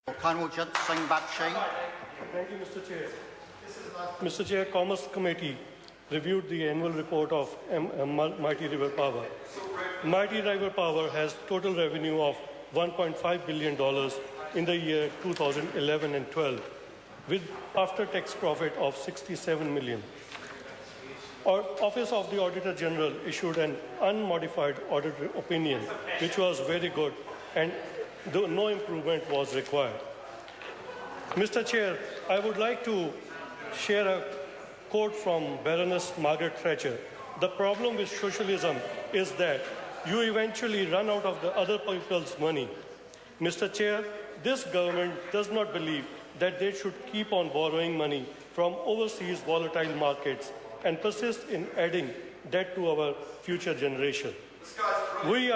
Thank you, Mr. Chair. Mr. Chair, Commerce Committee reviewed the annual report of Mighty River Power. Mighty River Power has total revenue of $1.5 billion in the year 2011 and 12, with after-tax profit of $67 million. Our Office of the Auditor General issued an unmodified audit opinion, which was very good, and no improvement was required. Mr. Chair, I would like to share a quote from Baroness Margaret Thatcher. The problem with socialism is that you eventually run out of the other people's money. Mr. Chair, this government does not believe that they should keep on borrowing money from overseas volatile markets and persist in adding debt to our future generation. We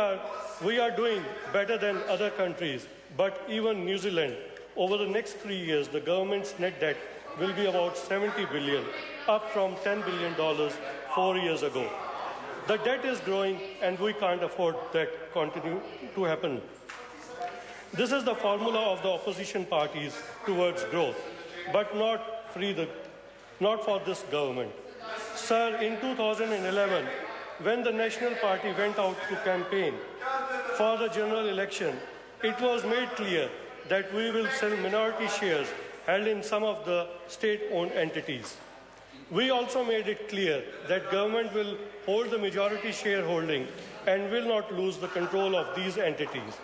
are doing better than other countries, but even New Zealand, over the next 3 years, the government's net debt will be about $70 billion, up from $10 billion 4 years ago. The debt is growing, and we can't afford that continue to happen. This is the formula of the opposition parties towards growth, but not for this government. Sir, in 2011, when the National Party went out to campaign for the general election, it was made clear that we will sell minority shares held in some of the state-owned entities. We also made it clear that government will hold the majority shareholding and will not lose the control of these entities.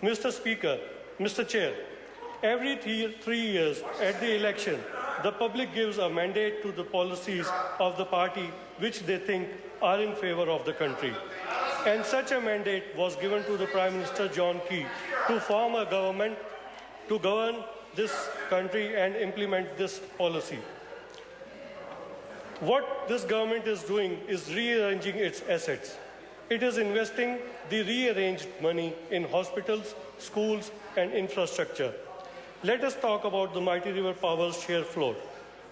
Mr. Chair, every 3 years at the election, the public gives a mandate to the policies of the party which they think are in favour of the country. And such a mandate was given to the Prime Minister John Key to form a government to govern this country and implement this policy. What this government is doing is rearranging its assets. It is investing the rearranged money in hospitals, schools and infrastructure. Let us talk about the Mighty River Power's share float.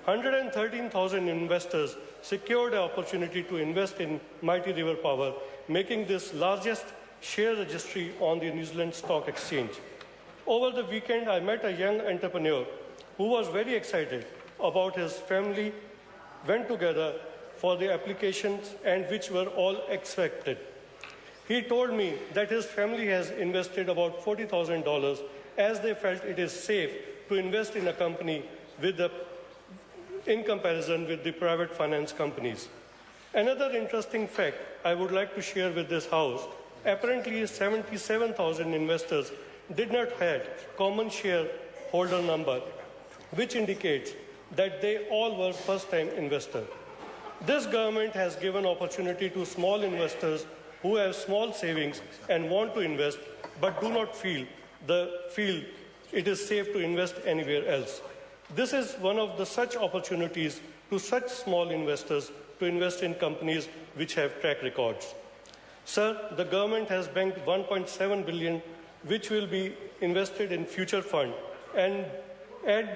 113,000 investors secured an opportunity to invest in Mighty River Power, making this largest share registry on the New Zealand Stock Exchange. Over the weekend, I met a young entrepreneur who was very excited about his family went together for the applications and which were all accepted. He told me that his family has invested about $40,000 as they felt it is safe to invest in a company in comparison with the private finance companies. Another interesting fact I would like to share with this House, apparently 77,000 investors did not have common shareholder number, which indicates that they all were first-time investors. This government has given opportunity to small investors who have small savings and want to invest but do not feel it is safe to invest anywhere else. This is one of the such opportunities to such small investors to invest in companies which have track records. Sir, the government has banked $1.7 billion, which will be invested in future fund, and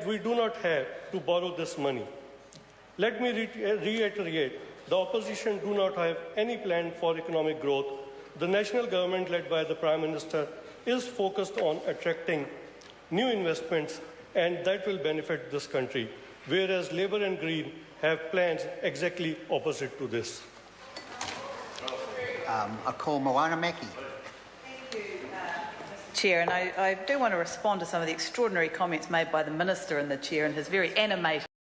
we do not have to borrow this money. Let me reiterate, the opposition do not have any plan for economic growth. The national government, led by the Prime Minister, is focused on attracting new investments, and that will benefit this country, whereas Labour and Green have plans exactly opposite to this. I call Moana Mackie. Chair, and I do want to respond to some of the extraordinary comments made by the Minister and the Chair and his very animated